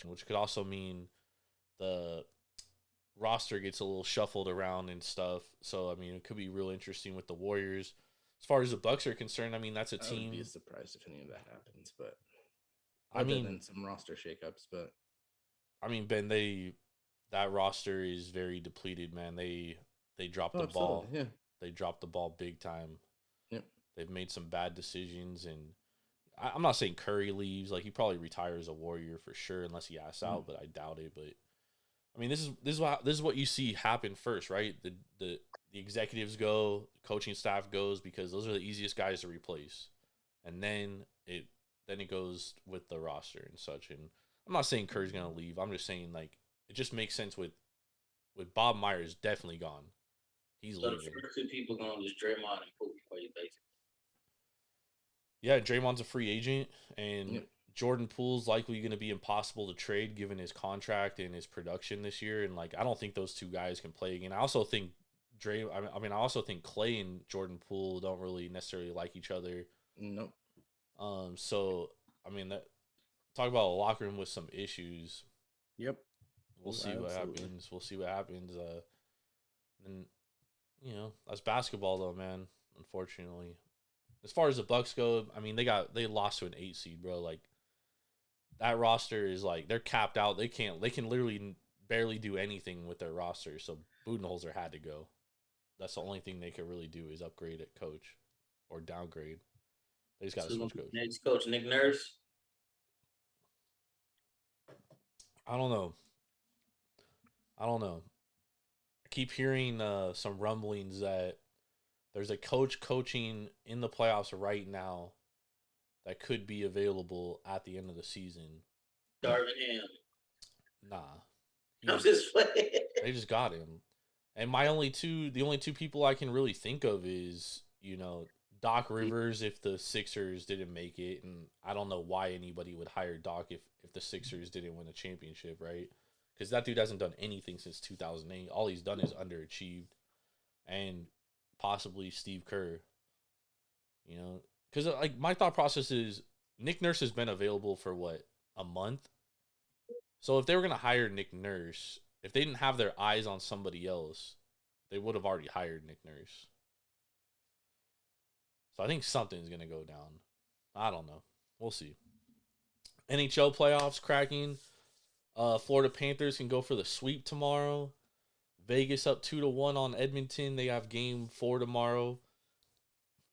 which could also mean the roster gets a little shuffled around and stuff. So I mean, it could be real interesting with the Warriors. As far as the Bucks are concerned, I mean that's a I would be team. surprised if any of that happens, but I other mean, than some roster shakeups, but Ben, that roster is very depleted, man. They dropped oh, the absolutely, ball. yeah, They dropped the ball big time. yep. They've made some bad decisions, and I'm not saying Curry leaves. Like he probably retires a Warrior for sure, unless he asks out, but I doubt it. But I mean, this is what you see happen first, right? The executives go, the coaching staff goes because those are the easiest guys to replace, and then it goes with the roster and such. And I'm not saying Curry's gonna leave. I'm just saying like it just makes sense with Bob Myers definitely gone. He's So the leaving. first two people going is Draymond and Kobe for you, basically. Yeah, Draymond's a free agent, and Yep. Jordan Poole's likely going to be impossible to trade given his contract and his production this year. And like, I don't think those two guys can play again. I also think I also think Clay and Jordan Poole don't really necessarily like each other. Nope. So I mean that talk about a locker room with some issues. Yep. We'll see what Absolutely. happens. We'll see what happens. And that's basketball though, man. Unfortunately, as far as the Bucks go, I mean they lost to an 8 seed, bro. Like that roster is like they're capped out. They can literally barely do anything with their roster. So Budenholzer had to go. That's the only thing they could really do is upgrade at coach or downgrade. They just got to So switch coach. next coach, Nick Nurse. I don't know. I keep hearing some rumblings that there's a coach coaching in the playoffs right now that could be available at the end of the season. Darvin Ham. Nah, I'm just playing. they just got him. And the only two people I can really think of is Doc Rivers if the Sixers didn't make it, and I don't know why anybody would hire Doc if the Sixers didn't win a championship, right? Because that dude hasn't done anything since 2008. All he's done is underachieved, and possibly Steve Kerr. Because like my thought process is Nick Nurse has been available for what, a month. So if they were gonna hire Nick Nurse, if they didn't have their eyes on somebody else, they would have already hired Nick Nurse. So I think something's gonna go down. I don't know. We'll see. NHL playoffs cracking. Florida Panthers can go for the sweep tomorrow. Vegas up 2-1 on Edmonton. They have game 4 tomorrow.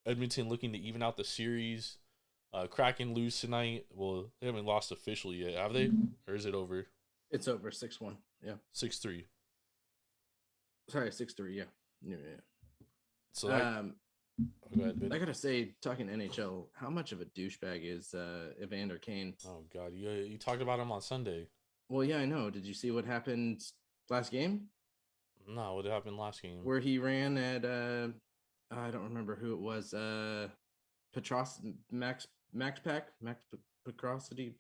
Edmonton looking to even out the series. Kraken lose tonight. Well, they haven't lost officially yet, have they? Or is it over? It's over 6-1. Yeah. 6-3. Sorry, 6-3. Yeah. Yeah. So Go ahead, Ben. I gotta say, talking NHL, how much of a douchebag is Evander Kane? Oh God, you talked about him on Sunday. Well, yeah, I know. Did you see what happened last game? No, what happened last game? Where he ran at I don't remember who it was. Max Petrosity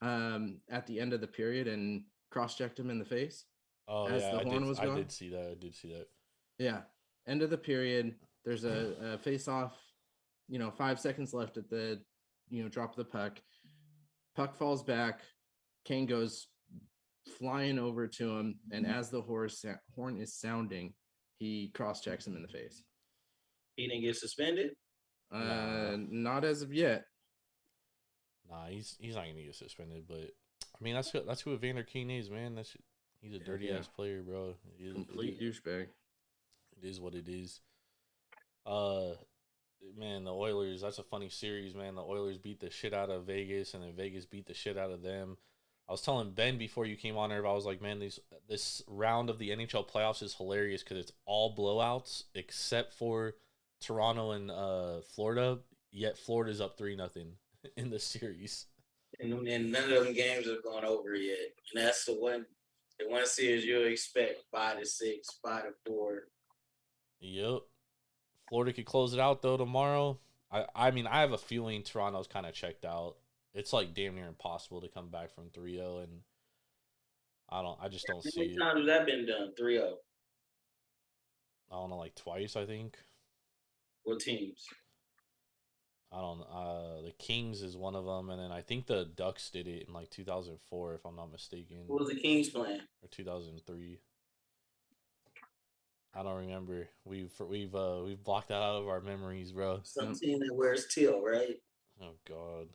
at the end of the period and cross-checked him in the face. Oh as yeah, the horn was going. I did see that. Yeah, end of the period. There's a face-off. 5 seconds left at the drop of the puck. Puck falls back. Kane goes flying over to him, and as the horn is sounding, he cross-checks him in the face. He didn't get suspended? Not as of yet. Nah, he's not gonna get suspended, but I mean that's who Evander Kane is, man. He's a dirty ass player, bro. Complete douchebag. It is what it is. Man, the Oilers, that's a funny series, man. The Oilers beat the shit out of Vegas, and then Vegas beat the shit out of them. I was telling Ben before you came on here, I was like, man, this round of the NHL playoffs is hilarious because it's all blowouts except for Toronto and Florida, yet Florida's up 3-0 in the series. And none of them games have gone over yet. And that's the one series you'll expect 5-6, 5-4. Yep. Florida could close it out though tomorrow. I mean, I have a feeling Toronto's kind of checked out. It's like damn near impossible to come back from 3-0, and I just don't see it. How many times has that been done? 3-0. I don't know, like twice, I think. What teams? I don't. The Kings is one of them, and then I think the Ducks did it in like 2004, if I'm not mistaken, What was the Kings playing? or 2003. I don't remember. We've blocked that out of our memories, bro. Some team that wears teal, right? Oh God.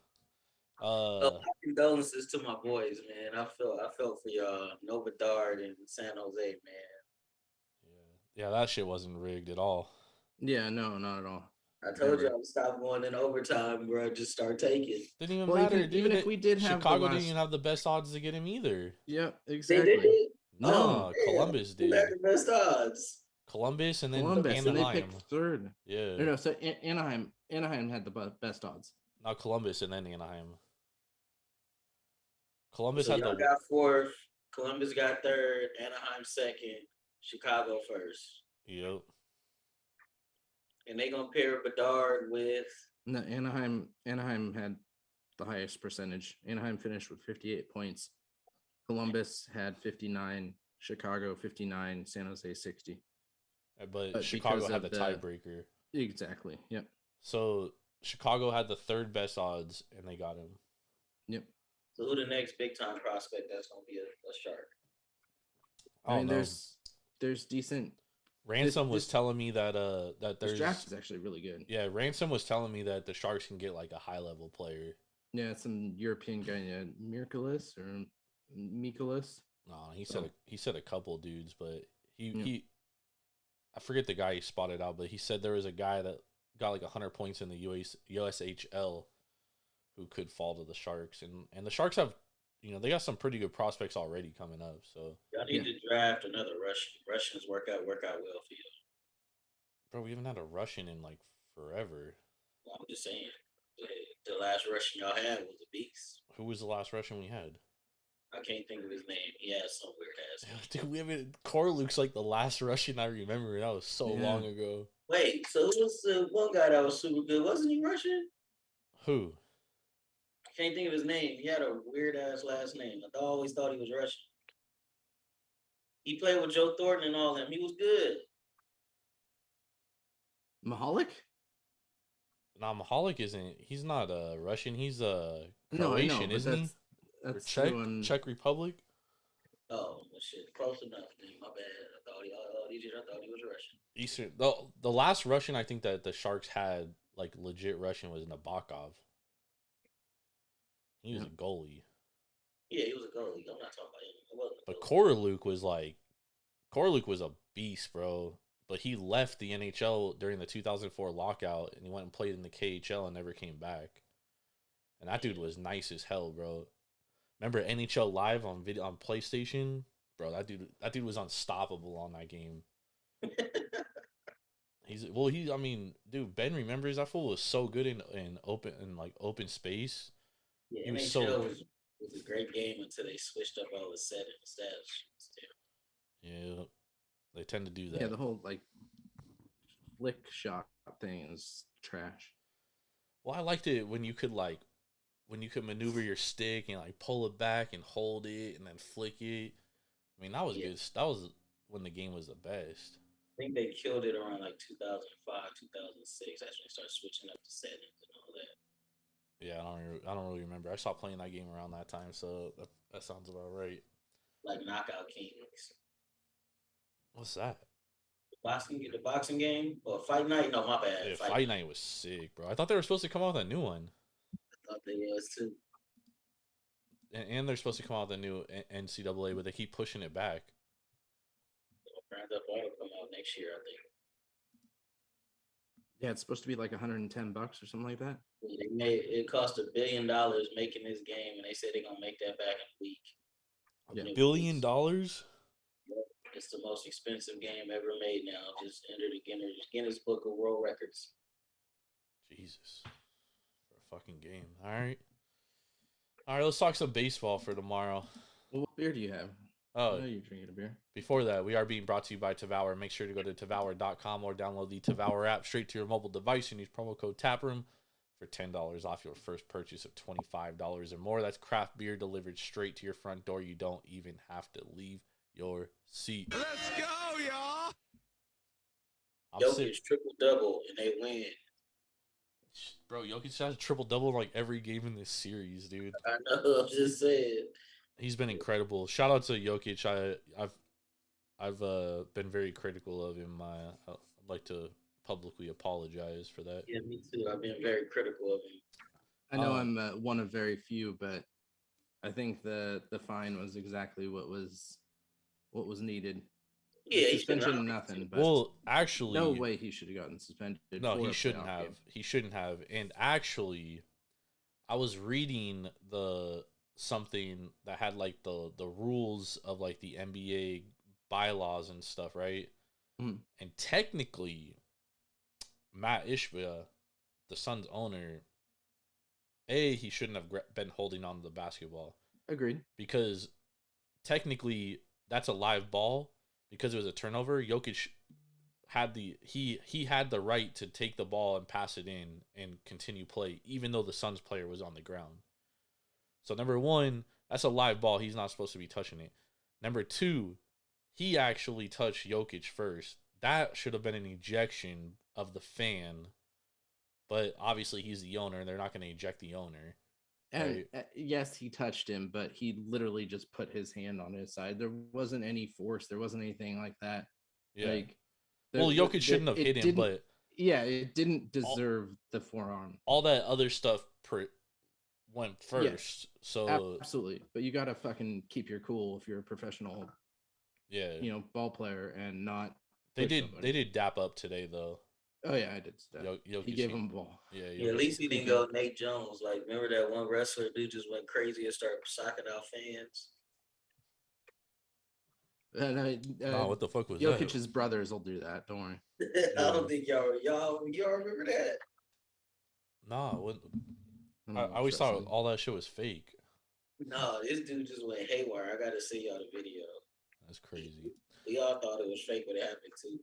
My condolences to my boys, man. I felt for y'all, Nova Dart and San Jose, man. Yeah, that shit wasn't rigged at all. Yeah, no, not at all. I told y'all to stop going in overtime, bro. Just start taking. Didn't even matter, dude. Even if we did have Chicago didn't even have the best odds to get him either. Yeah, They exactly. did. No, Columbus did. Who had the best odds? Columbus and then Columbus, and they Anaheim. picked third. Yeah. No, so Anaheim had the best odds. Not Columbus and then Anaheim. Columbus So had y'all got fourth. Columbus got third. Anaheim second. Chicago first. Yep. And they gonna pair Bedard with. No, Anaheim had the highest percentage. Anaheim finished with 58 points. Columbus had 59. Chicago 59. San Jose 60. But Chicago had the tiebreaker. Exactly. Yep. So Chicago had the third best odds, and they got him. Yep. So who the next big time prospect that's gonna be a Shark? I mean, there's decent. Ransom was telling me that there's draft is actually really good. Yeah, Ransom was telling me that the Sharks can get like a high level player. Yeah, some European guy, Mikolas or Mikolas. No, he said a couple dudes, but he I forget the guy he spotted out, but he said there was a guy that got like 100 points in the USHL who could fall to the Sharks, and the Sharks have, they got some pretty good prospects already coming up. So y'all need to draft another Russian. Russians work out well for you. Bro, we haven't had a Russian in like forever. Well, I'm just saying, the last Russian y'all had was a beast. Who was the last Russian we had? I can't think of his name. He has some weird ass name. Dude, we haven't. Korluk's like the last Russian I remember. That was so long ago. Wait, so who was the one guy that was super good? Wasn't he Russian? Who? I can't think of his name. He had a weird ass last name. I always thought he was Russian. He played with Joe Thornton and all them. He was good. Mahalik? Nah, Mahalik isn't. He's not Russian. He's Croatian, isn't he? That's Czech Republic. Oh well, shit, close enough. Dude. My bad. I thought he was Russian. Eastern. The last Russian I think that the Sharks had, like legit Russian, was Nabokov. He was a goalie. Yeah, he was a goalie. I'm not talking about him. But Koroluk was a beast, bro. But he left the NHL during the 2004 lockout, and he went and played in the KHL and never came back. And that dude was nice as hell, bro. Remember NHL Live on video on PlayStation, bro? That dude was unstoppable on that game. Dude, Ben remembers that fool was so good in open space. Yeah, he was NHL was a great game until they switched up all the settings. Yeah, they tend to do that. Yeah, the whole like flick shot thing is trash. Well, I liked it when you could maneuver your stick and like pull it back and hold it and then flick it. I mean, that was good. That was when the game was the best. I think they killed it around like 2005, 2006. That's when they started switching up the settings and all that. Yeah, I don't really remember. I stopped playing that game around that time, so that sounds about right. Like Knockout Kings. What's that? The boxing game? Or Fight Night? No, my bad. Yeah, Fight Night was sick, bro. I thought they were supposed to come out with a new one. I thought they was too. And they're supposed to come out with a new NCAA, but they keep pushing it back. Round Up will come out next year, I think. Yeah, it's supposed to be like $110 or something like that. It cost $1 billion making this game, and they said they're gonna make that back in a week. $1 billion? It's the most expensive game ever made now. Just entered the Guinness Book of World Records. Jesus. For a fucking game. All right, let's talk some baseball for tomorrow. Well, what beer do you have? Oh, I know you're drinking a beer. Before that, we are being brought to you by Tavour. Make sure to go to Tavour.com or download the Tavour app straight to your mobile device and use promo code TAPROOM for $10 off your first purchase of $25 or more. That's craft beer delivered straight to your front door. You don't even have to leave your seat. Let's go, y'all! Jokic triple-double, and they win. Bro, Jokic has a triple double in like every game in this series, dude. I know. I'm just saying. He's been incredible. Shout out to Jokic. I've been very critical of him. I'd like to publicly apologize for that. Yeah, me too. I've been very critical of him. I know I'm one of very few, but I think the fine was exactly what was needed. Yeah, Suspension, nothing. But well, actually, no way he should have gotten suspended. No, for he a shouldn't playoff have. game. He shouldn't have. And actually, I was reading something that had like the rules of like the NBA bylaws and stuff, right? Mhm. And technically, Matt Ishbia, the Suns owner, he shouldn't have been holding on to the basketball Agreed. because technically that's a live ball because it was a turnover. Jokic had he had the right to take the ball and pass it in and continue play, even though the Suns player was on the ground. So number one, that's a live ball. He's not supposed to be touching it. Number two, he actually touched Jokic first. That should have been an ejection of the fan. But obviously he's the owner and they're not going to eject the owner. And right? yes, he touched him, but he literally just put his hand on his side. There wasn't any force. There wasn't anything like that. Yeah. Like, well, Jokic shouldn't have hit him, but yeah, it didn't deserve the forearm. All that other stuff went first. Yes, so absolutely, but you gotta fucking keep your cool if you're a professional, ball player and not. They did dap up today though. Oh yeah, I did. He gave him a ball. Yeah, at least he didn't go Nate Jones. Like, remember that one wrestler dude just went crazy and started socking out fans. What the fuck was Jokic's brothers will do that. Don't worry. I don't think y'all remember that. Nah, I always thought all that shit was fake. No, this dude just went haywire. I gotta see y'all the video. That's crazy. We all thought it was fake, but it happened too.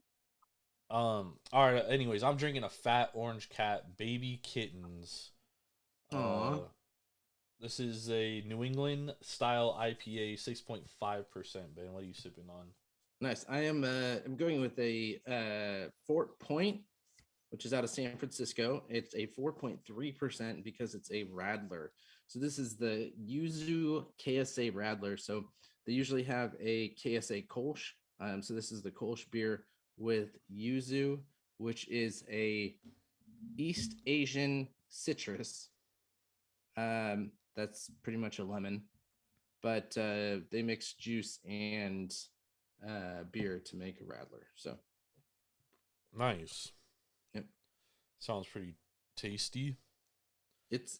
All right. Anyways, I'm drinking a Fat Orange Cat Baby Kittens. This is a New England style IPA, 6.5%. Ben, what are you sipping on? Nice. I'm going with a Fort Point, which is out of San Francisco. It's a 4.3% because it's a Radler. So this is the Yuzu KSA Radler. So they usually have a KSA Kolsch. So this is the Kolsch beer with Yuzu, which is a East Asian citrus. That's pretty much a lemon, but they mix juice and beer to make a Radler. So nice. Yep. Sounds pretty tasty. It's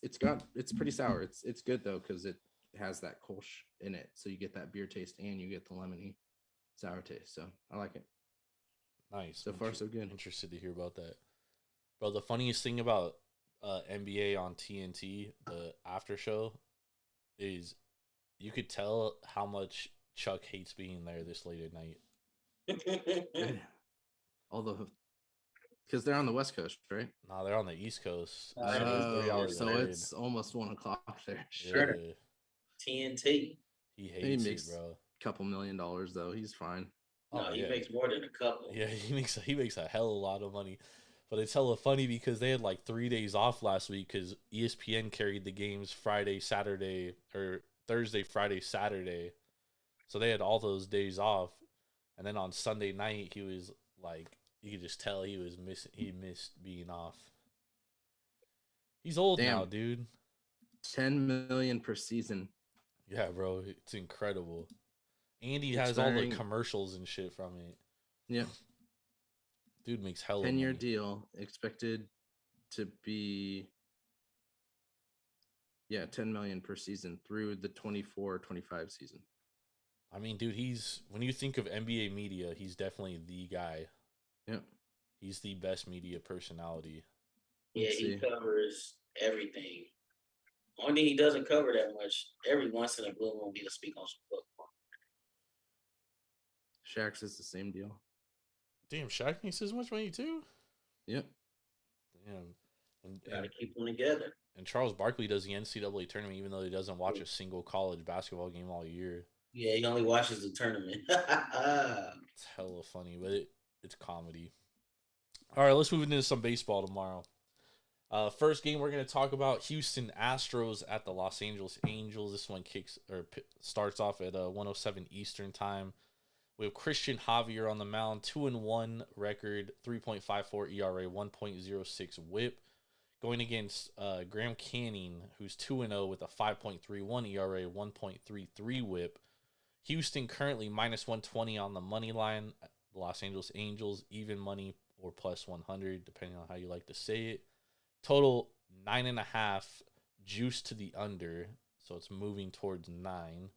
pretty sour. It's good though because it has that Kolsch in it, so you get that beer taste and you get the lemony sour taste. So I like it. Nice. So far, so good. Interested to hear about that, bro. The funniest thing about NBA on TNT, the after show, is you could tell how much Chuck hates being there this late at night. Although, because they're on the West Coast, right? No, they're on the East Coast. 3 hours so ahead. It's almost 1 o'clock there. Sure. Yeah. TNT. He hates it, bro. A couple $1 million though. He's fine. No, he makes more than a couple. Yeah, he makes a hell of a lot of money. But it's hella funny because they had like 3 days off last week because ESPN carried the games Friday, Saturday, or Thursday, Friday, Saturday. So they had all those days off. And then on Sunday night, he was like, you could just tell he missed being off. He's old now, dude. 10 million per season. Yeah, bro. It's incredible. And he has all the commercials and shit from it. Yeah. Dude makes hella 10-year deal expected to be 10 million per season through the 24-25 season. I mean, dude, when you think of NBA media, he's definitely the guy. Yeah. He's the best media personality. Yeah, he covers everything. Only thing he doesn't cover that much. Every once in a blue moon, he'll speak on some football. Shaq's is the same deal. Damn, Shaq makes as much money too? Yep. Damn. Gotta keep them together. And Charles Barkley does the NCAA tournament even though he doesn't watch a single college basketball game all year. Yeah, he only watches the tournament. It's hella funny, but it's comedy. All right, let's move into some baseball tomorrow. First game we're going to talk about Houston Astros at the Los Angeles Angels. This one starts off at 1:07 Eastern time. We have Christian Javier on the mound, 2-1 record, 3.54 ERA, 1.06 WHIP, going against Graham Canning, who's 2-0 with a 5.31 ERA, 1.33 WHIP. Houston currently minus 120 on the money line. Los Angeles Angels even money or plus 100, depending on how you like to say it. Total 9.5, juice to the under, so it's moving towards 9.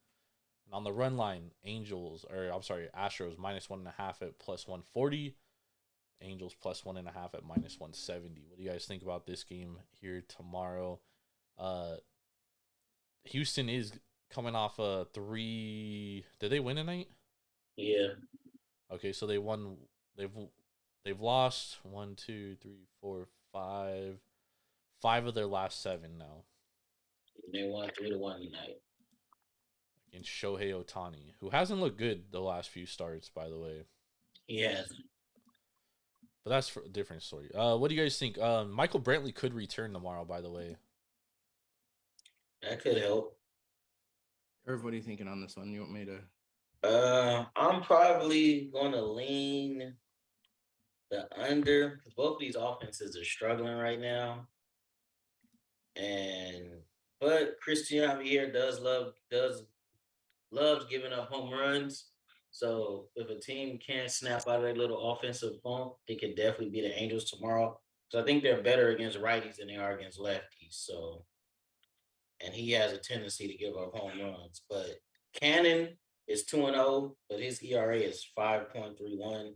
And on the run line, Astros minus 1.5 at plus 140. Angels plus 1.5 at minus 170. What do you guys think about this game here tomorrow? Houston is coming off a 3. Did they win tonight? Yeah. Okay, so they won. They've lost 1, 2, 3, 4, 5. 5 of their last 7 now. They won 3-1 tonight Against Shohei Ohtani, who hasn't looked good the last few starts, by the way. He hasn't. But that's for a different story. What do you guys think? Michael Brantley could return tomorrow, by the way. That could help. Irv, what are you thinking on this one? You want me to? I'm probably going to lean the under because both of these offenses are struggling right now. But Christian Javier loves giving up home runs. So if a team can't snap out of their little offensive funk, they could definitely beat the Angels tomorrow. So I think they're better against righties than they are against lefties. So, and he has a tendency to give up home runs. But Cannon is 2-0, but his ERA is 5.31,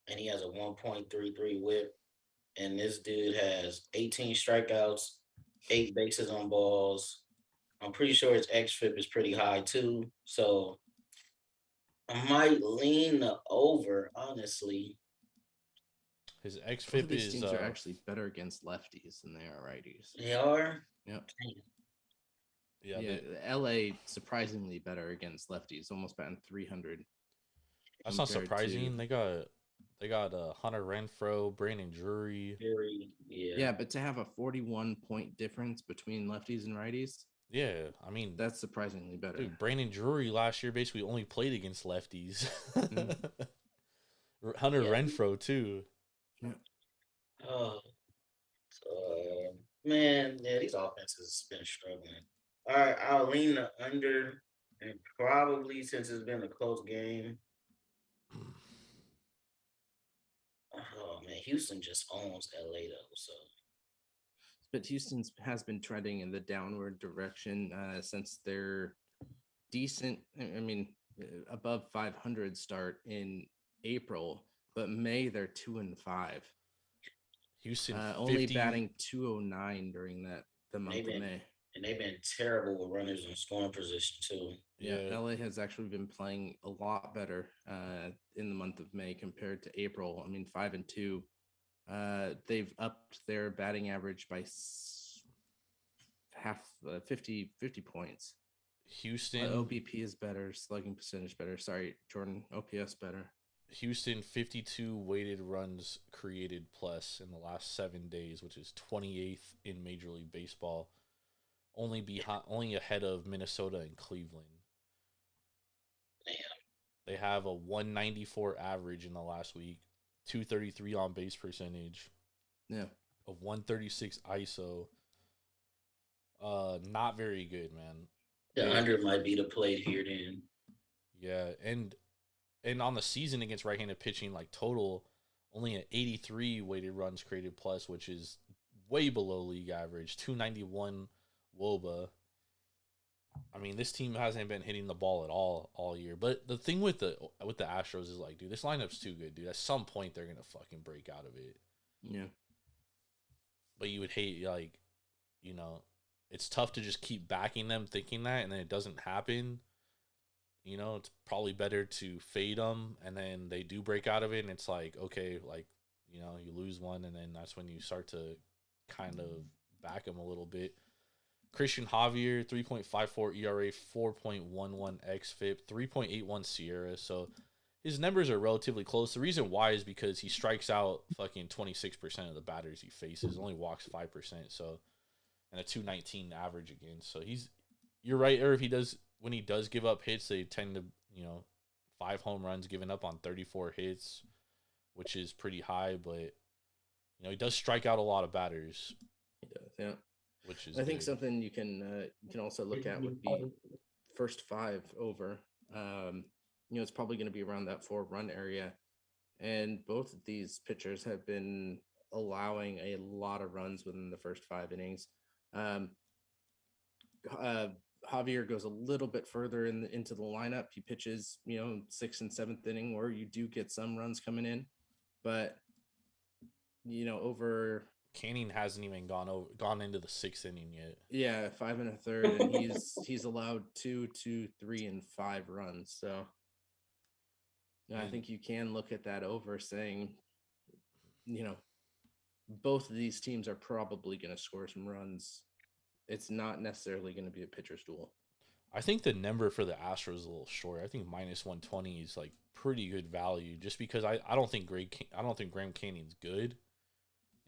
and he has a 1.33 WHIP. And this dude has 18 strikeouts, 8 bases on balls. I'm pretty sure his xFIP is pretty high too. So I might lean the over, honestly. His Both of xFIP these is teams are actually better against lefties than they are righties. They are? Yep. Yeah, LA surprisingly better against lefties, almost batting 300. that's not surprising. They got Hunter Renfroe, Brandon Drury. Yeah, but to have a 41-point difference between lefties and righties, yeah, I mean that's surprisingly better. Dude, Brandon Drury last year basically only played against lefties. Hunter Renfroe too. Yeah. Oh, man, these offenses have been struggling. All right, I'll lean the under, and probably since it's been a close game. Oh man, Houston just owns LA though, so. But Houston has been trending in the downward direction since their decent, above 500 start in April, but May they're 2-5. Houston only batting 209 during the month of May. And they've been terrible with runners in scoring position too. Yeah, LA has actually been playing a lot better in the month of May compared to April. 5-2. They've upped their batting average by 50 points. Houston OBP is better, slugging percentage better. Sorry, Jordan, OPS better. Houston 52 weighted runs created plus in the last 7 days, which is 28th in Major League Baseball. Only ahead of Minnesota and Cleveland. Damn. They have a 194 average in the last week, 233 on base percentage. Yeah. A 136 ISO. Not very good, man. The under might be the play here then. Yeah, and on the season against right-handed pitching, like total, only an 83 weighted runs created plus, which is way below league average. 291 WOBA. This team hasn't been hitting the ball at all year. But the thing with the Astros is like, dude, this lineup's too good, dude. At some point, they're gonna fucking break out of it. Yeah. But you would hate, it's tough to just keep backing them, thinking that, and then it doesn't happen. It's probably better to fade them, and then they do break out of it, and it's like, okay, you lose one, and then that's when you start to kind of back them a little bit. Christian Javier, 3.54 ERA, 4.11 xFIP, 3.81 Sierra. So his numbers are relatively close. The reason why is because he strikes out fucking 26% of the batters he faces, only walks 5%. So, and a 219 average against. So you're right. Or if when he does give up hits, they tend to, 5 home runs given up on 34 hits, which is pretty high. But he does strike out a lot of batters. He does, yeah. Which is I think good. something you can also look at would be first 5 over. It's probably going to be around that 4-run area, and both of these pitchers have been allowing a lot of runs within the first 5 innings. Javier goes a little bit further into the lineup. He pitches, 6th and 7th inning, where you do get some runs coming in, but over. Canning hasn't even gone into the 6th inning yet. Yeah, 5 1/3, and he's allowed 2, 3, and 5 runs. So I think you can look at that over, saying, both of these teams are probably going to score some runs. It's not necessarily going to be a pitcher's duel. I think the number for the Astros is a little short. I think -120 is like pretty good value, just because I don't think Graham Canning's good.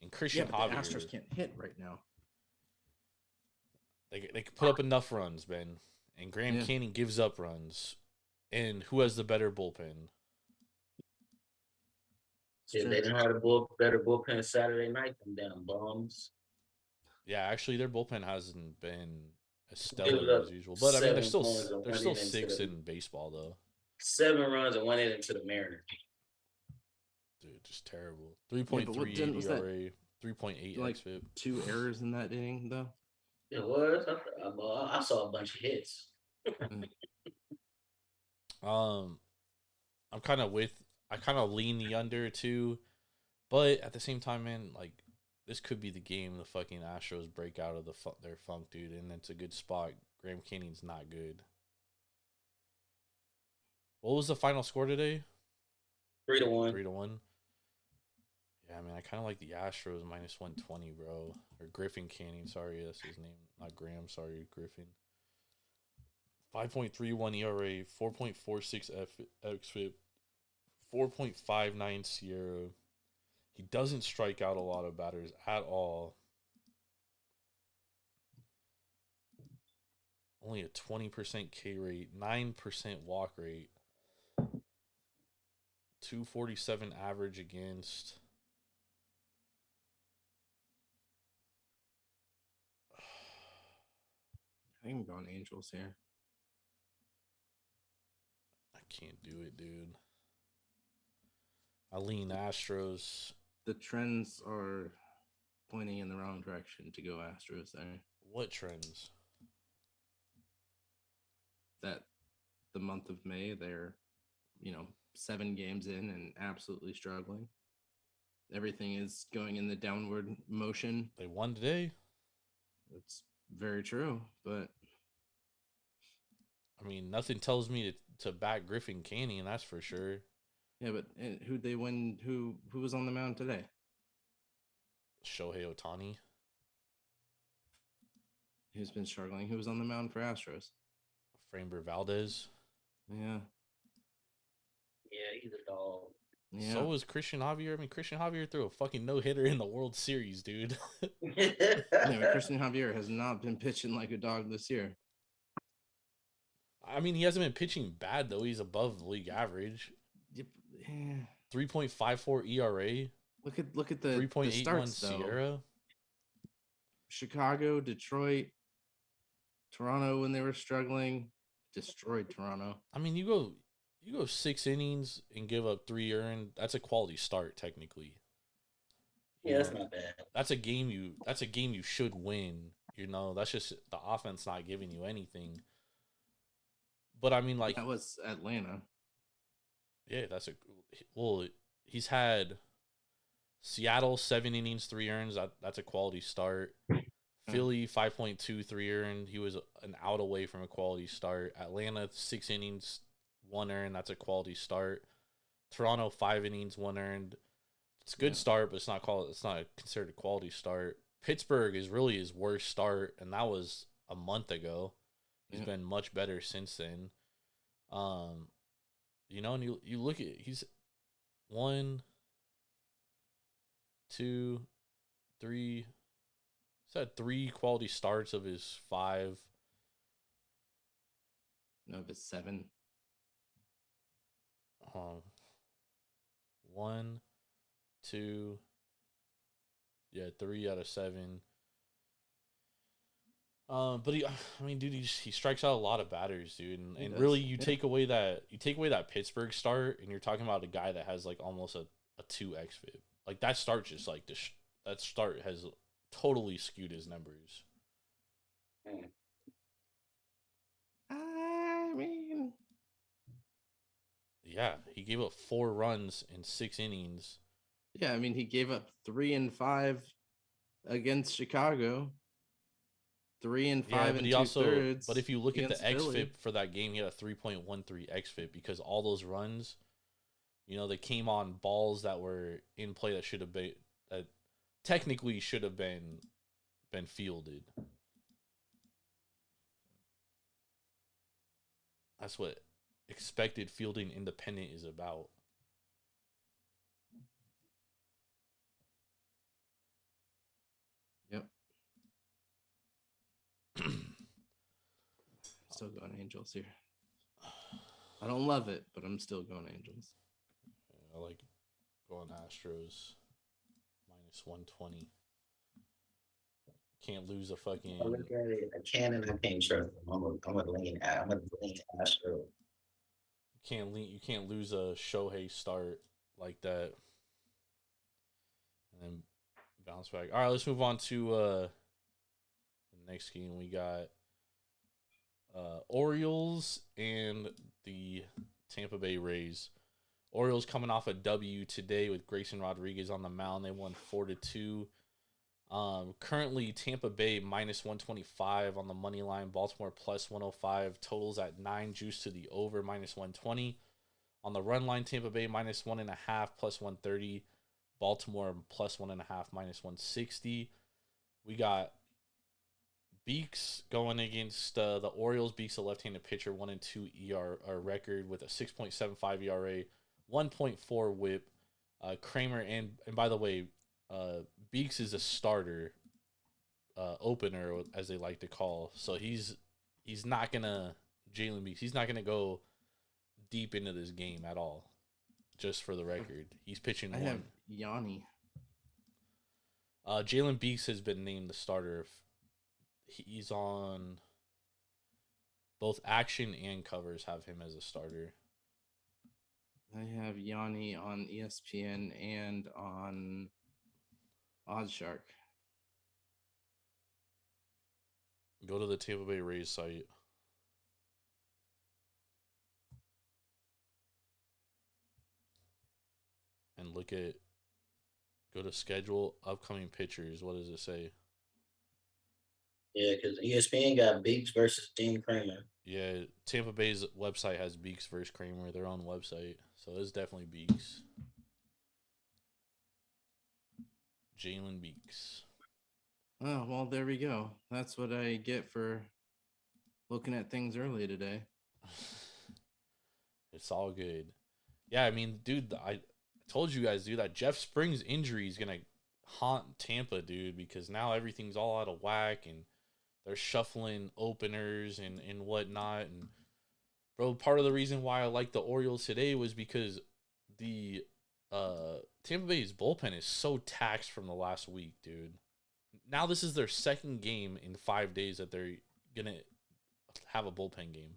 And Christian Javier, the Astros can't hit right now. They can put up enough runs, Ben. And Graham Canning gives up runs. And who has the better bullpen? Yeah, they didn't have a better bullpen Saturday night, them damn bums. Yeah, actually, their bullpen hasn't been as stellar as usual. But I mean, they're still 6th in baseball, though. 7 runs and 1 inning to the Mariners. Dude, just terrible. 3.3 ERA, 3.8 xFIP. 2 errors in that inning, though. It was. I saw a bunch of hits. I kind of lean the under too, but at the same time, man, like this could be the game the fucking Astros break out of their funk, dude, and it's a good spot. Graham Canning's not good. What was the final score today? 3-1. 3-1. Yeah, I mean, I kind of like the Astros -120, bro. Or Griffin Canning, sorry, that's his name. Not Graham, sorry, Griffin. 5.31 ERA, 4.46 xFIP, 4.59 Sierra. He doesn't strike out a lot of batters at all. Only a 20% K rate, 9% walk rate, 247 average against. I think I'm going Angels here. I can't do it, dude. I lean Astros. The trends are pointing in the wrong direction to go Astros there. What trends? That the month of May, they're, 7 games in and absolutely struggling. Everything is going in the downward motion. They won today. It's very true, but I mean, nothing tells me to back Griffin Canning, that's for sure. Yeah, but who'd they win? Who was on the mound today? Shohei Ohtani. Who's been struggling? Who was on the mound for Astros? Framber Valdez. Yeah. Yeah, he's a dog. Yeah. So was Christian Javier. I mean, Christian Javier threw a fucking no-hitter in the World Series, dude. Anyway, Christian Javier has not been pitching like a dog this year. I mean, he hasn't been pitching bad, though. He's above the league average. Yeah. 3.54 ERA. Look at the 3.81 Sierra. Chicago, Detroit, Toronto when they were struggling, destroyed Toronto. I mean, you go 6 innings and give up 3 earned. That's a quality start, technically. Yeah, that's not bad. That's a game you should win. That's just the offense not giving you anything. But I mean, like, that was Atlanta. Yeah, he's had Seattle 7 innings, 3 earns. That's a quality start. Philly 5.2, 3 earned. He was an out away from a quality start. Atlanta 6 innings, 1 earned. That's a quality start. Toronto 5 innings, 1 earned. It's a good start, but it's not considered a quality start. Pittsburgh is really his worst start, and that was a month ago. He's been much better since then. And you look at he's 1, 2, 3. He's had 3 quality starts of his 5. No, of his 7. 1, 2, 3 out of 7. But dude, he strikes out a lot of batters, dude, and really, you take away that Pittsburgh start, and you're talking about a guy that has like almost a 2 xFIP. Like that start just like that start has totally skewed his numbers. I mean, yeah, he gave up 4 runs in 6 innings. Yeah, I mean, he gave up 3 and 5 against Chicago. 3 and 5 and 2/3. But if you look at the Philly. xFIP for that game, he had a 3.13 xFIP because all those runs, they came on balls that were in play that technically should have been fielded. That's what expected fielding independent is about. Yep. Still going Angels here. I don't love it, but I'm still going Angels. I like going Astros -120. Can't lose a fucking. I look at it. I can and I can't trust them. I'm gonna lean Astro. You can't lose a Shohei start like that, and then bounce back. All right, let's move on to the next game. We got Orioles and the Tampa Bay Rays. Orioles coming off a W today with Grayson Rodriguez on the mound. They won 4-2. Currently Tampa Bay -125 on the money line. Baltimore +105. Totals at 9. Juice to the over -120. On the run line, Tampa Bay -1.5 +130. Baltimore +1.5 -160. We got Beeks going against the Orioles. Beeks, a left-handed pitcher, 1-2 ER record with a 6.75 ERA, 1.4 WHIP. Kramer and by the way, Beeks is a starter, opener as they like to call. So he's not gonna Jalen Beeks. He's not gonna go deep into this game at all. Just for the record, he's pitching. I have Yanni. Jalen Beeks has been named the starter. He's on both action and covers. Have him as a starter. I have Yanni on ESPN and on OddsShark. Go to the Tampa Bay Rays site. And go to schedule upcoming pitchers. What does it say? Yeah, because ESPN got Beeks versus Dean Kramer. Yeah, Tampa Bay's website has Beeks versus Kramer, their own website. So it's definitely Beeks. Jalen Beeks. Oh, well, there we go. That's what I get for looking at things early today. It's all good. Yeah, I mean, dude, I told you guys, dude, that Jeff Springs injury is going to haunt Tampa, dude, because now everything's all out of whack and they're shuffling openers and whatnot. And, bro, part of the reason why I like the Orioles today was because the Tampa Bay's bullpen is so taxed from the last week, dude. Now this is their second game in 5 days that they're going to have a bullpen game.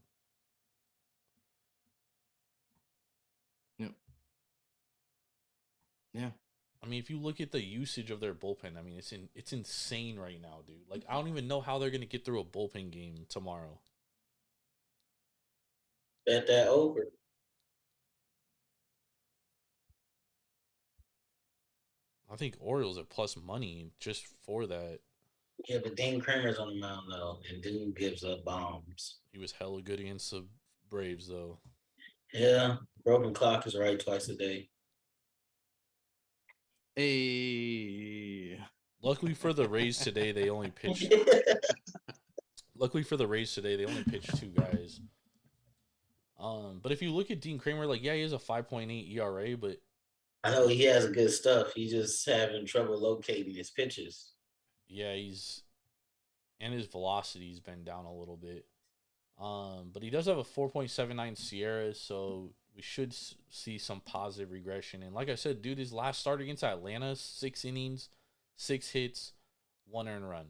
Yep. Yeah. I mean, if you look at the usage of their bullpen, I mean, it's insane right now, dude. Like, I don't even know how they're going to get through a bullpen game tomorrow. Bet that over. I think Orioles are plus money just for that. Yeah, but Dean Kramer's on the mound, though, and Dean gives up bombs. He was hella good against the Braves, though. Yeah, broken clock is right twice a day. Hey. Luckily for the Rays today, they only pitched. Luckily for the Rays today, they only pitched 2 guys. But if you look at Dean Kramer, like, yeah, he has a 5.8 ERA, but I know he has good stuff. He's just having trouble locating his pitches. yeah, and his velocity's been down a little bit. But he does have a 4.79 Sierra, so we should see some positive regression. And like I said, dude, his last start against Atlanta, 6 innings, 6 hits, 1 earned run.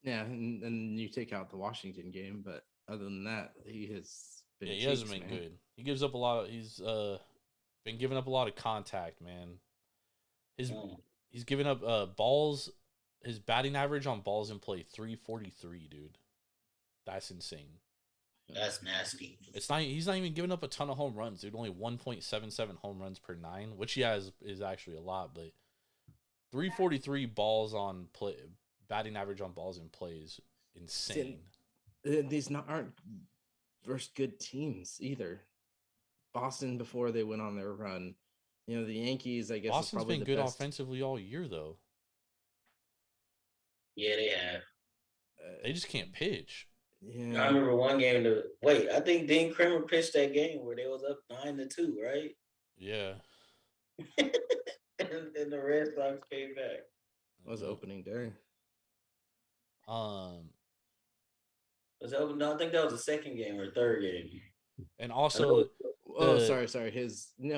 Yeah, and you take out the Washington game, but other than that, he has been. Yeah, he hasn't been good. He gives up a lot. He's been giving up a lot of contact, man. He's given up balls. His batting average on balls in play 343, dude. That's insane. That's nasty. It's not. He's not even giving up a ton of home runs, dude. Only 1.77 home runs per 9, which he has is actually a lot, but 343 balls on play, batting average on balls in play is insane. These aren't versus good teams either. Boston before they went on their run, the Yankees. I guess Boston's been good best. offensively all year, though. Yeah, they have. They just can't pitch. Yeah, I remember one game. I think Dean Kramer pitched that game where they was up 9-2, right? Yeah. and the Red Sox came back. It was opening day. Was it open? No, I think that was the second game or third game. And also, sorry.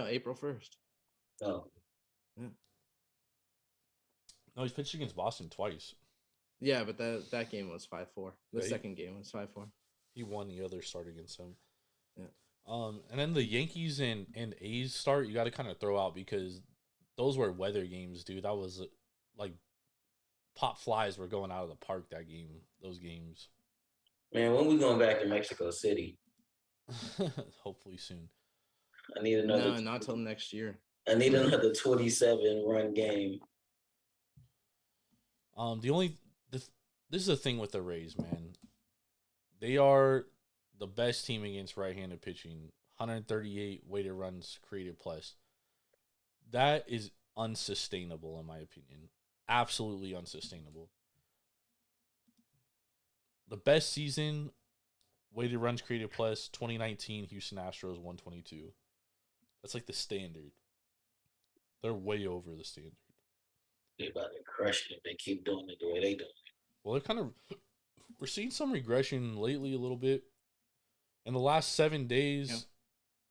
April 1st. Oh, yeah. No, he's pitched against Boston twice. Yeah, but that game was 5-4. The second game was 5-4. He won the other start against him. Yeah. And then the Yankees and A's start, you got to kind of throw out because those were weather games, dude. That was like pop flies were going out of the park that game. Those games. Man, when we going back to Mexico City? Hopefully soon. I need another. No, not till next year. I need another 27-run game. This is the thing with the Rays, man. They are the best team against right-handed pitching. 138 weighted runs created plus. That is unsustainable, in my opinion. Absolutely unsustainable. The best season, weighted runs created plus, 2019 Houston Astros 122. That's like the standard. They're way over the standard. They're about to crush it if they keep doing it the way they do it. Well, we're seeing some regression lately a little bit. In the last 7 days,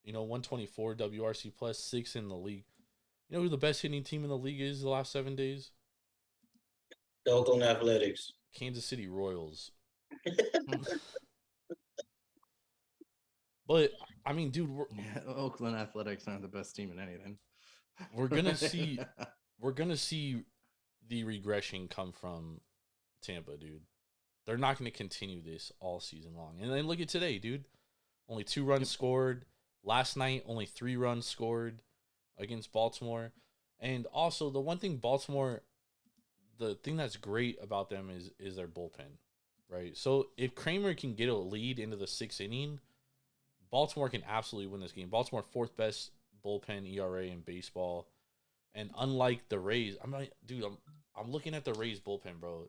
124 WRC plus, 6 in the league. You know who the best hitting team in the league is the last 7 days? The Oakland Athletics. Kansas City Royals. But, I mean, dude, Oakland Athletics aren't the best team in anything. We're gonna see the regression come from Tampa, dude. They're not going to continue this all season long. And then look at today, dude. Only 2 runs scored. Last night, only 3 runs scored against Baltimore. And also, the one thing the thing that's great about them is their bullpen, right? So if Kramer can get a lead into the 6th inning, Baltimore can absolutely win this game. Baltimore 4th best bullpen ERA in baseball. And unlike the Rays, I'm looking at the Rays bullpen, bro.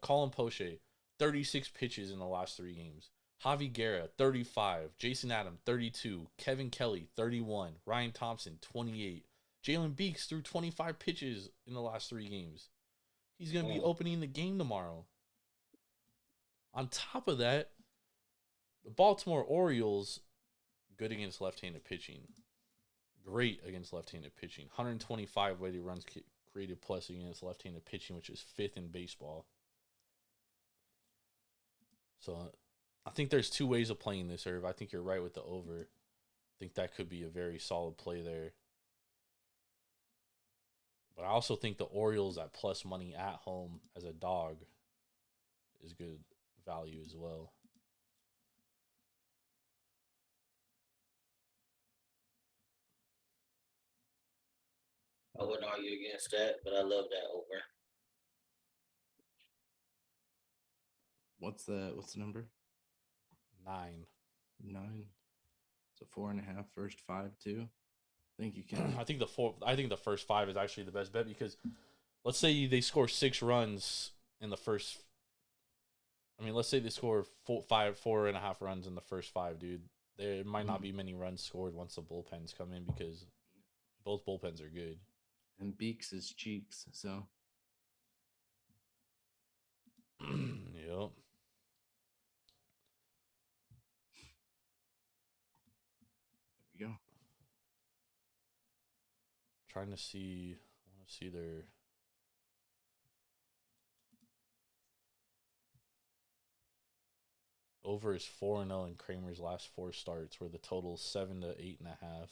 Colin Poche, 36 pitches in the last 3 games. Javi Guerra, 35. Jason Adam, 32. Kevin Kelly, 31. Ryan Thompson, 28. Jalen Beeks threw 25 pitches in the last 3 games. He's going to be opening the game tomorrow. On top of that, the Baltimore Orioles, good against left-handed pitching. Great against left-handed pitching. 125 weighted runs created plus against left-handed pitching, which is 5th in baseball. So I think there's 2 ways of playing this, Irv. I think you're right with the over. I think that could be a very solid play there. But I also think the Orioles at plus money at home as a dog is good value as well. I wouldn't argue against that, but I love that over. What's the number? 9. 9. So 4.5 first 5 too. I think you can. I think the first 5 is actually the best bet because let's say they score 6 runs in the first. I mean, let's say they score 4.5 runs in the first 5, dude. There might not be many runs scored once the bullpens come in because both bullpens are good. And Beaks is cheeks, so. Yep. There we go. Trying to see. I want to see their. Over is 4-0 in Kramer's last 4 starts, where the total is 7 to 8.5.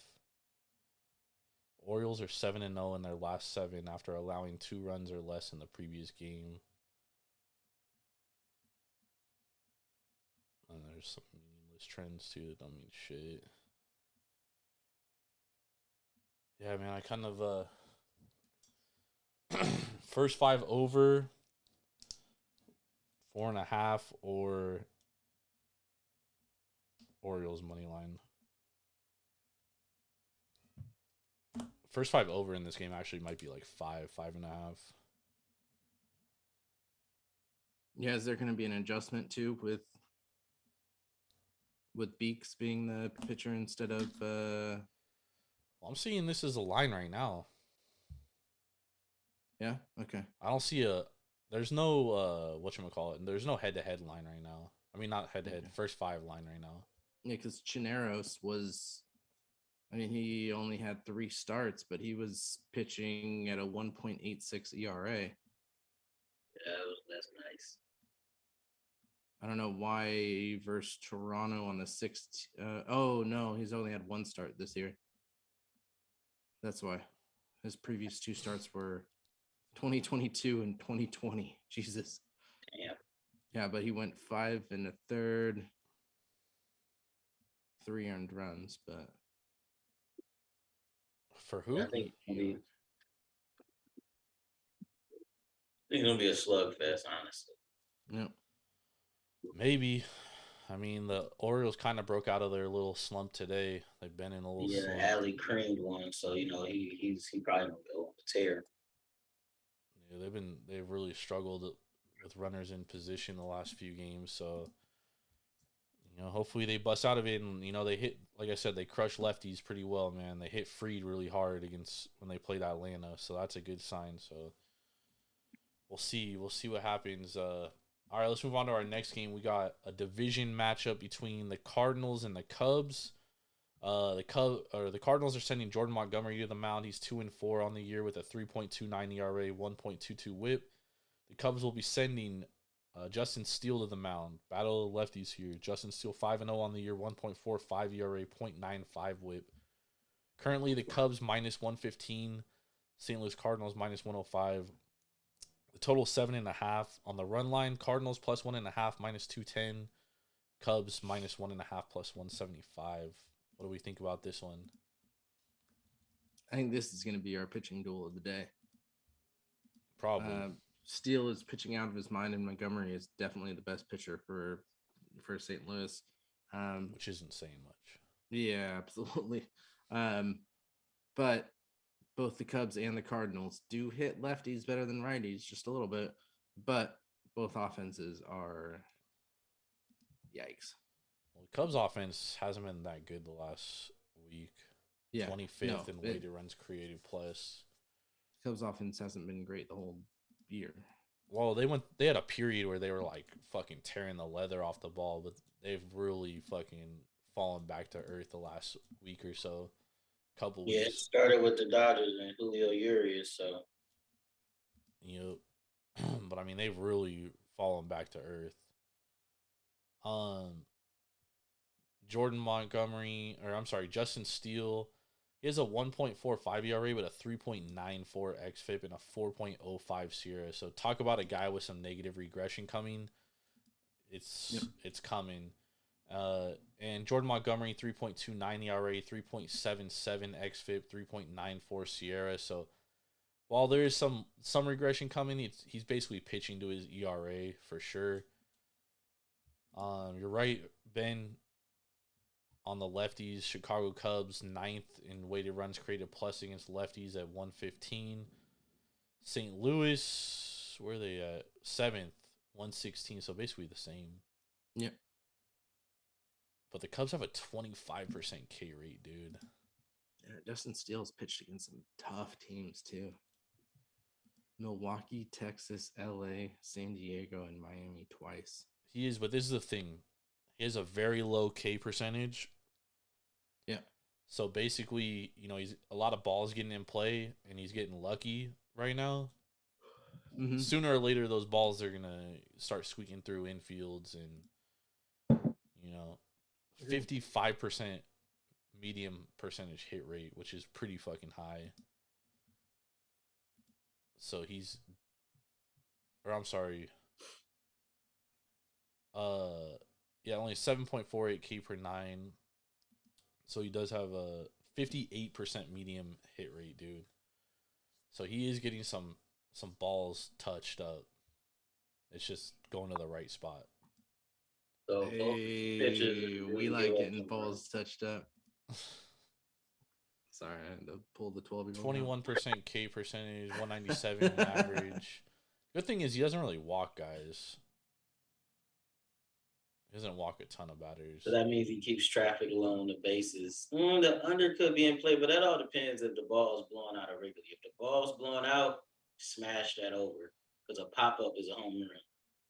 Orioles are 7-0 in their last 7 after allowing 2 runs or less in the previous game. And there's some meaningless trends too that don't mean shit. Yeah, man, I kind of first 5 over 4.5 or Orioles money line. First 5 over in this game actually might be like 5.5. Yeah, is there going to be an adjustment too with Beaks being the pitcher instead of Well, I'm seeing this as a line right now. Yeah, okay. I don't see there's no whatchamacallit, there's no head-to-head line right now. I mean, not head-to-head, Okay. first 5 line right now. Yeah, because Chineros was, I mean, he only had 3 starts, but he was pitching at a 1.86 ERA. Yeah, that's nice. I don't know why versus Toronto on the 6th. Oh, no, he's only had 1 start this year. That's why. His previous 2 starts were 2022 and 2020. Jesus. Damn. Yeah, but he went 5 1/3, 3 earned runs, but For who? I think it's gonna be a slugfest, honestly. Yeah. Maybe. I mean, the Orioles kind of broke out of their little slump today. They've been in a little slump. Alley creamed one, so he probably gonna go on the tear. Yeah, they've really struggled with runners in position the last few games. So, hopefully they bust out of it, and they hit, like I said, they crushed lefties pretty well, man. They hit Fried really hard against when they played Atlanta, so that's a good sign. So we'll see what happens. All right, let's move on to our next game. We got a division matchup between the Cardinals and the Cubs. The Cardinals are sending Jordan Montgomery to the mound. He's 2-4 on the year with a 3.29 ERA, 1.22 WHIP. The Cubs will be sending Justin Steele to the mound. Battle of the lefties here. Justin Steele 5-0 on the year, 1.45 ERA, 0.95 WHIP. Currently, the Cubs -115, St. Louis Cardinals -105. The total 7.5 on the run line. Cardinals +1.5, -210. Cubs -1.5, +175. What do we think about this one? I think this is going to be our pitching duel of the day. Probably. Steele is pitching out of his mind, and Montgomery is definitely the best pitcher for St. Louis. Which isn't saying much. Yeah, absolutely. But both the Cubs and the Cardinals do hit lefties better than righties, just a little bit. But both offenses are yikes. Well, the Cubs offense hasn't been that good the last week. Yeah, 25th in weighted runs created plus. Cubs offense hasn't been great the whole year. Well, they had a period where they were like fucking tearing the leather off the ball, but they've really fucking fallen back to earth the last week or so. Couple weeks. Yeah, it started with the Dodgers and Julio Urias, so but I mean they've really fallen back to earth. Justin Steele, he has a 1.45 ERA with a 3.94 xFIP and a 4.05 SIERA. So talk about a guy with some negative regression coming. It's coming. And Jordan Montgomery, 3.29 ERA, 3.77 xFIP, 3.94 SIERA. So while there is some regression coming, he's basically pitching to his ERA for sure. You're right, Ben. On the lefties, Chicago Cubs 9th in weighted runs created plus against lefties at 115. St. Louis, where are they at? 7th, 116, so basically the same. Yep. But the Cubs have a 25% K rate, dude. Yeah, Justin Steele's pitched against some tough teams too. Milwaukee, Texas, LA, San Diego, and Miami twice. He is, but this is the thing. He has a very low K percentage. Yeah. So basically, he's a lot of balls getting in play, and he's getting lucky right now. Mm-hmm. Sooner or later, those balls are gonna start squeaking through infields, and 55% medium percentage hit rate, which is pretty fucking high. So only 7.48 K per nine. So he does have a 58% medium hit rate, dude. So he is getting some balls touched up. It's just going to the right spot. So hey, we like getting balls touched up. Sorry, I had to pull the 12-year-old. 21% K percentage, 197 average. Good thing is he doesn't really walk guys. He doesn't walk a ton of batters. So that means he keeps traffic along the bases. The under could be in play, but that all depends if the ball's blowing out irregularly. If the ball's blowing out, smash that over. Because a pop-up is a home run.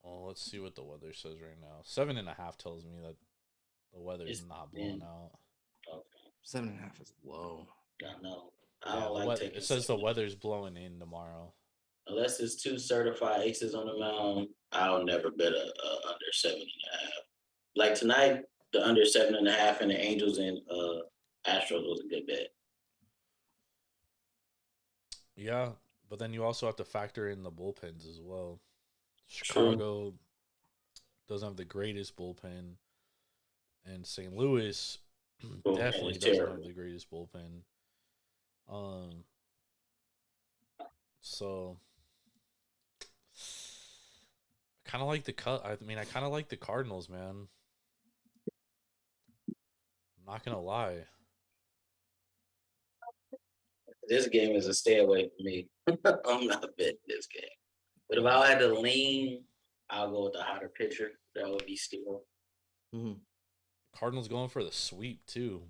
Well, let's see what the weather says right now. 7.5 tells me that the weather is not blowing out. Okay. 7.5 is low. I know. I don't like taking it says the weather's blowing in tomorrow. Unless it's 2 certified aces on the mound, I'll never bet a under 7.5. Like tonight, the under 7.5 and the Angels and Astros was a good bet. Yeah, but then you also have to factor in the bullpens as well. Chicago doesn't have the greatest bullpen, and St. Louis definitely doesn't have the greatest bullpen. So I kind of like I kind of like the Cardinals, man. I'm not gonna lie. This game is a stay away from me. I'm not betting this game. But if I had to lean, I'll go with the hotter pitcher. That would be Steele. Mm-hmm. Cardinals going for the sweep too.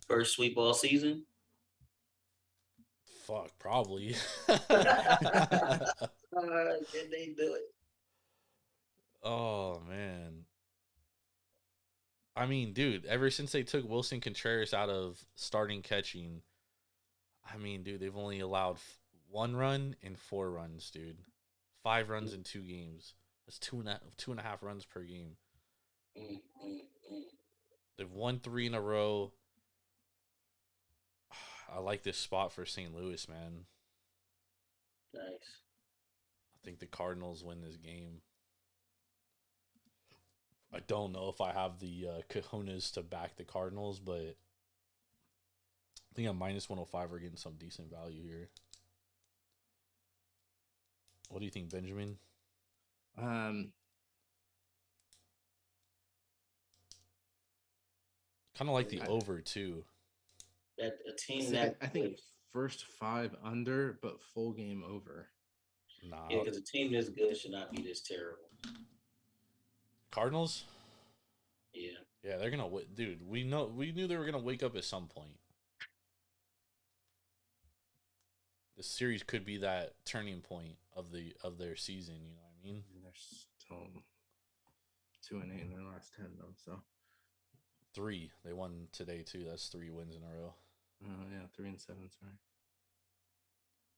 First sweep all season? Fuck, probably. Can they do it? Oh, man. I mean, dude, ever since they took Wilson Contreras out of starting catching, I mean, dude, they've only allowed 1 run and 4 runs, dude. 5 runs in 2 games. That's 2.5 runs per game. They've won 3 in a row. I like this spot for St. Louis, man. Nice. I think the Cardinals win this game. I don't know if I have the cojones to back the Cardinals, but I think at minus 105 we're getting some decent value here. What do you think, Benjamin? Kind of like the over too. That a team I think first 5 under, but full game over. Nah. Yeah, because a team this good should not be this terrible. Cardinals? Yeah. Yeah, they're gonna dude. We knew they were gonna wake up at some point. The series could be that turning point of their season. You know what I mean? They're still 2-8 in their last 10 though. So 3. They won today too. That's 3 wins in a row. Oh yeah, 3-7. Sorry.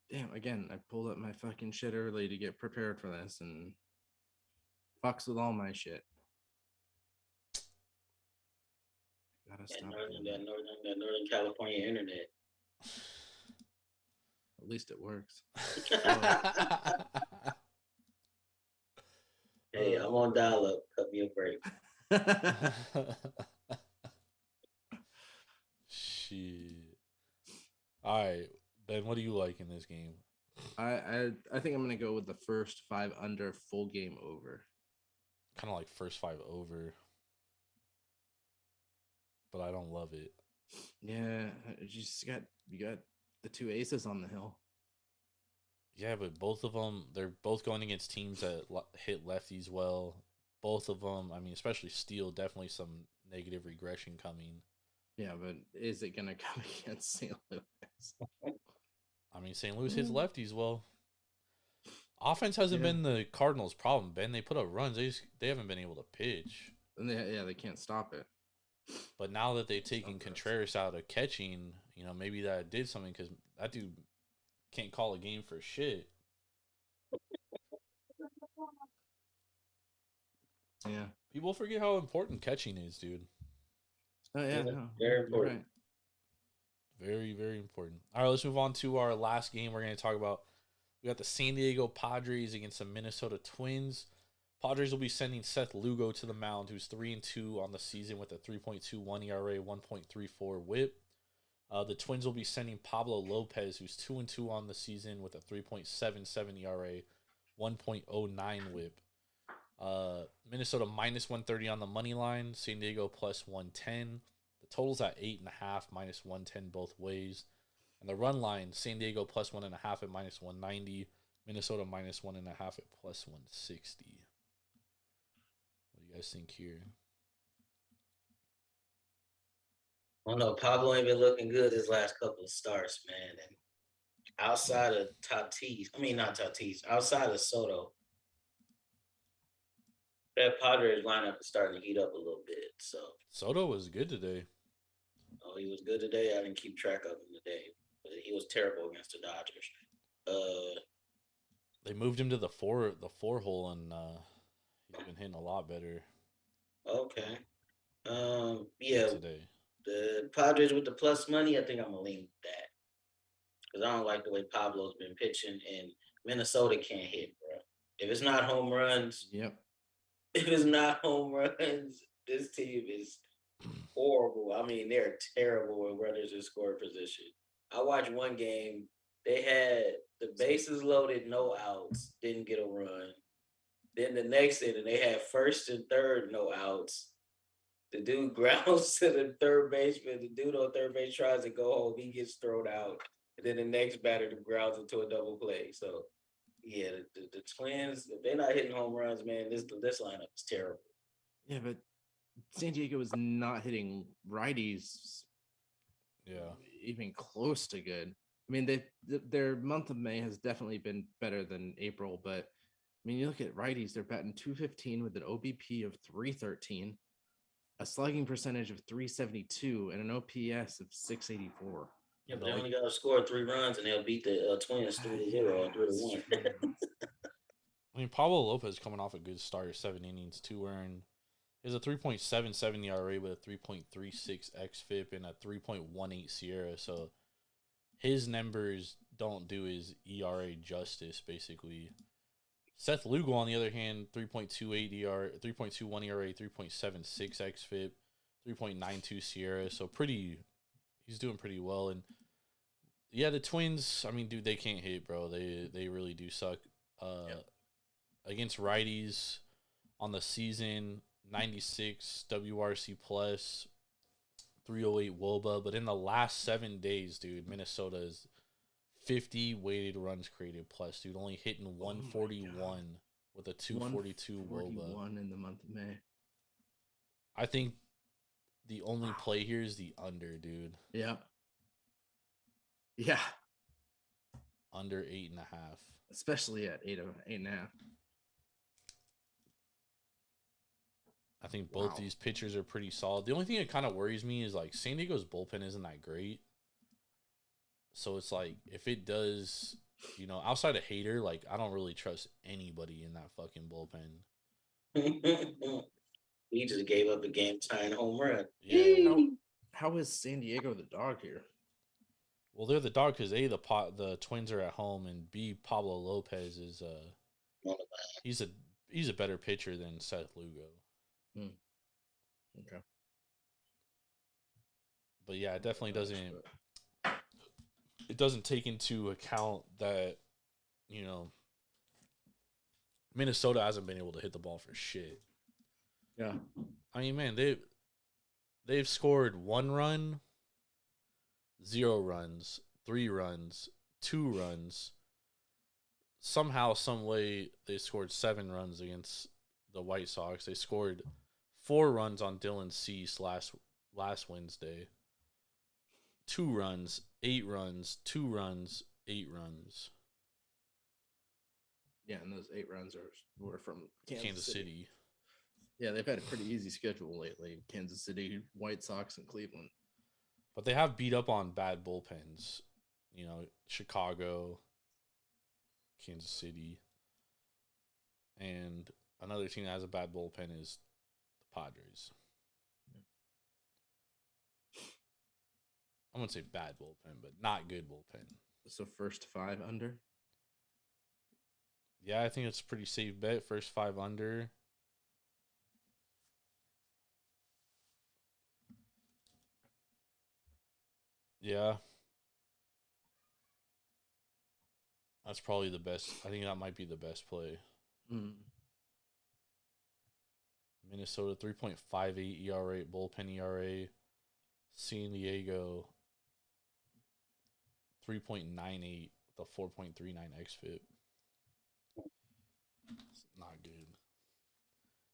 Damn. Again, I pulled up my fucking shit early to get prepared for this, and fucks with all my shit. Gotta stop. That Northern California internet. At least it works. Hey, I'm on dial-up. Cut me a break. Shit. All right, Ben. What do you like in this game? I think I'm gonna go with the first 5 under, full game over. Kind of like first 5 over, but I don't love it. Yeah, you got the 2 aces on the hill. Yeah, but both of them, they're both going against teams that hit lefties well. Both of them, I mean, especially Steele, definitely some negative regression coming. Yeah, but is it gonna come against St. Louis? I mean, St. Louis hits lefties well. Offense hasn't Yeah. been the Cardinals' problem, Ben. They put up runs. They haven't been able to pitch. And they can't stop it. But now that they've taken Contreras out of catching, maybe that did something because that dude can't call a game for shit. Yeah. People forget how important catching is, dude. Oh yeah, Yeah, no, very you're important. right. Very, very important. All right, let's move on to our last game. We're going to talk about. We got the San Diego Padres against the Minnesota Twins. Padres will be sending Seth Lugo to the mound, who's 3-2 on the season with a 3.21 ERA, 1.34 WHIP. The Twins will be sending Pablo Lopez, who's 2-2 on the season with a 3.77 ERA, 1.09 WHIP. Minnesota minus 130 on the money line. San Diego plus 110. The total's at 8.5, minus 110 both ways. And the run line, San Diego plus 1.5 at minus 190. Minnesota minus 1.5 at plus 160. What do you guys think here? I don't know. Pablo ain't been looking good his last couple of starts, man. And outside of not Tatis, outside of Soto, that Padres lineup is starting to heat up a little bit. So Soto was good today. he was good today. I didn't keep track of him today, but he was terrible against the Dodgers. They moved him to the four hole, and he's been hitting a lot better. Okay. Yeah. Today. The Padres with the plus money, I think I'm gonna lean with that because I don't like the way Pablo's been pitching, and Minnesota can't hit, bro. If it's not home runs, Yep. if it's not home runs, this team is horrible. I mean, they're terrible when runners in score position. I watched one game. They had the bases loaded, no outs, didn't get a run. Then the next inning, they had first and third, no outs. The dude grounds to the third baseman. The dude on third base tries to go home. He gets thrown out. And then the next batter grounds into a double play. So, yeah, the Twins, if they're not hitting home runs, man, this lineup is terrible. Yeah, but San Diego is not hitting righties. Yeah. Even close to good. I mean, their month of May has definitely been better than April, but I mean, you look at righties, they're batting 215 with an OBP of 313, a slugging percentage of 372, and an OPS of 684. Yeah, but they only got to score 3 runs and they'll beat the Twins 3-0 or 3-1. I mean, Pablo Lopez coming off a good start, 7 innings, 2 earned. He has a 3.77 ERA with a 3.36 xFIP and a 3.18 Sierra. So his numbers don't do his ERA justice, basically. Seth Lugo, on the other hand, 3.28 ERA, 3.21 ERA, 3.76 xFIP, 3.92 Sierra. So he's doing pretty well. And yeah, the Twins, I mean, dude, they can't hit, bro. They really do suck. Against righties on the season, 96 WRC plus, 308 WOBA. But in the last 7 days, dude, Minnesota is 50 weighted runs created plus, dude. Only hitting 141 with a 242 WOBA. In the month of May. I think the only play here is the under, dude. Yeah. Yeah. Under 8.5. Especially at 8.5. I think both these pitchers are pretty solid. The only thing that kind of worries me is like San Diego's bullpen isn't that great. So it's like if it does, outside of Hader, like I don't really trust anybody in that fucking bullpen. He just gave up a game-tying home run. Yeah. How is San Diego the dog here? Well, they're the dog because A, the Twins are at home, and B, Pablo Lopez is he's a better pitcher than Seth Lugo. Okay. But yeah, it definitely doesn't. It doesn't take into account that, Minnesota hasn't been able to hit the ball for shit. Yeah. I mean, man, they've scored 1 run, 0 runs, 3 runs, 2 runs, somehow, some way, they scored 7 runs against the White Sox. They scored 4 runs on Dylan Cease last Wednesday. 2 runs, 8 runs, 2 runs, 8 runs. Yeah, and those 8 runs were from Kansas City. Yeah, they've had a pretty easy schedule lately. Kansas City, White Sox, and Cleveland. But they have beat up on bad bullpens. You know, Chicago, Kansas City. And another team that has a bad bullpen is the Padres. I wouldn't say bad bullpen, but not good bullpen. So first 5 under? Yeah, I think it's a pretty safe bet. First 5 under. Yeah. That's probably the best. I think that might be the best play. Minnesota 3.58 ERA, bullpen ERA. San Diego 3.98 with a 4.39 xFIP. It's not good.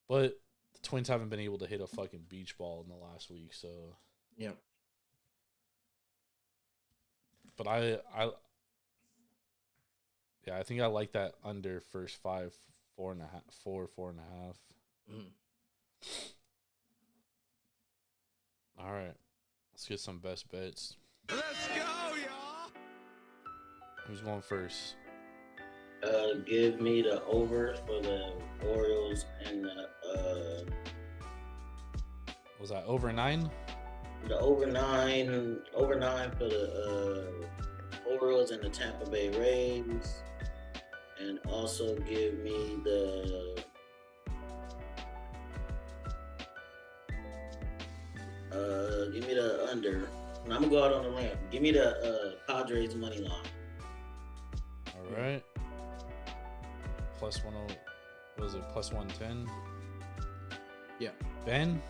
But the Twins haven't been able to hit a fucking beach ball in the last week, so. Yep. But I think I like that under first 5, 4.5, 4.5. All right. Let's get some best bets. Let's go, y'all. Who's going first? Give me the overs for the Orioles and the Was that over 9? the over 9 for the Orioles and the Tampa Bay Rays, and also give me the under. And I'm gonna go out on a limb. Give me the Padres money line. All right. Plus 10. What was it? Plus 110. Yeah. Ben.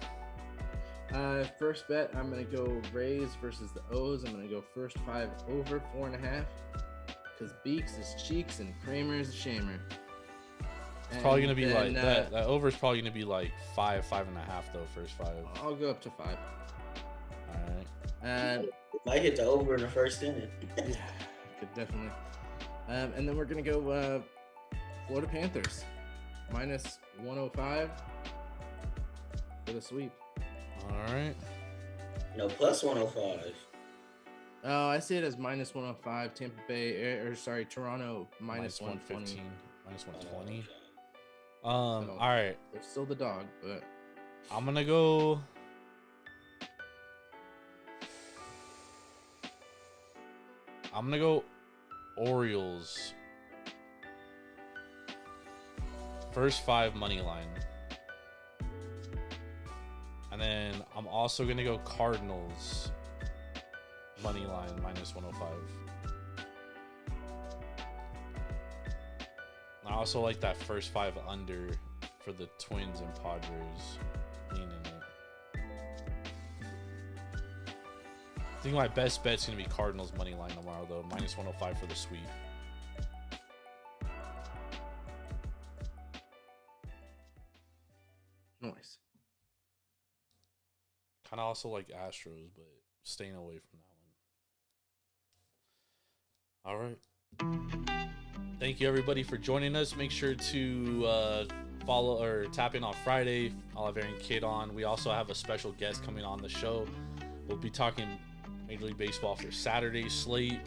First bet, I'm gonna go Rays versus the O's. I'm gonna go first 5 over 4.5. Because Beeks is cheeks and Kramer is a shamer. It's probably gonna be like that. That over is probably gonna be like 5, 5.5 though. First 5. I'll go up to 5. All right. Might hit the over in the first inning. Yeah, could definitely. And then we're gonna go Florida Panthers minus 105 for the sweep. All right. No, plus 105. Oh, I see it as minus 105. Tampa Bay, Toronto minus 115. Minus 120. All right. They're still the dog, but I'm gonna go. Orioles. First 5 money line. And then I'm also going to go Cardinals money line minus 105. I also like that first 5 under for the Twins and Padres. Lean in it. I think my best bet's going to be Cardinals money line tomorrow, though. Minus 105 for the sweep. nice. Kind of also like Astros, but staying away from that one. All right. Thank you, everybody, for joining us. Make sure to follow or tap in on Friday. Oliverian Kid on. We also have a special guest coming on the show. We'll be talking Major League Baseball for Saturday's slate.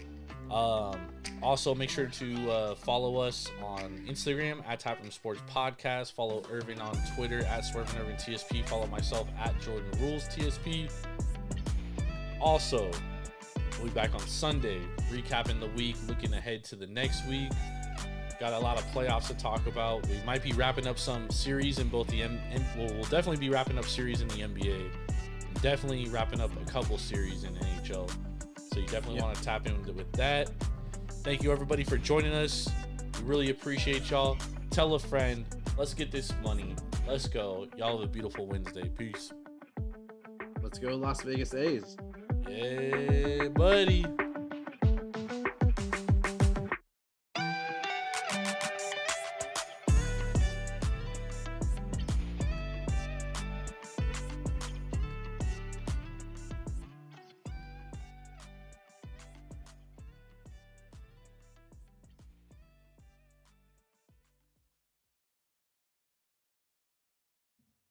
Also, make sure to follow us on Instagram at Taproom Sports Podcast. Follow Irvin on Twitter at Swervin Irvin TSP. Follow myself at Jordan Rules TSP. Also, we'll be back on Sunday, recapping the week, looking ahead to the next week. Got a lot of playoffs to talk about. We might be wrapping up some series in both the we'll definitely be wrapping up series in the NBA. Definitely wrapping up a couple series in NHL. So you definitely want to tap in with that. Thank you, everybody, for joining us. We really appreciate y'all. Tell a friend. Let's get this money. Let's go. Y'all have a beautiful Wednesday. Peace. Let's go Las Vegas A's. Yeah, buddy.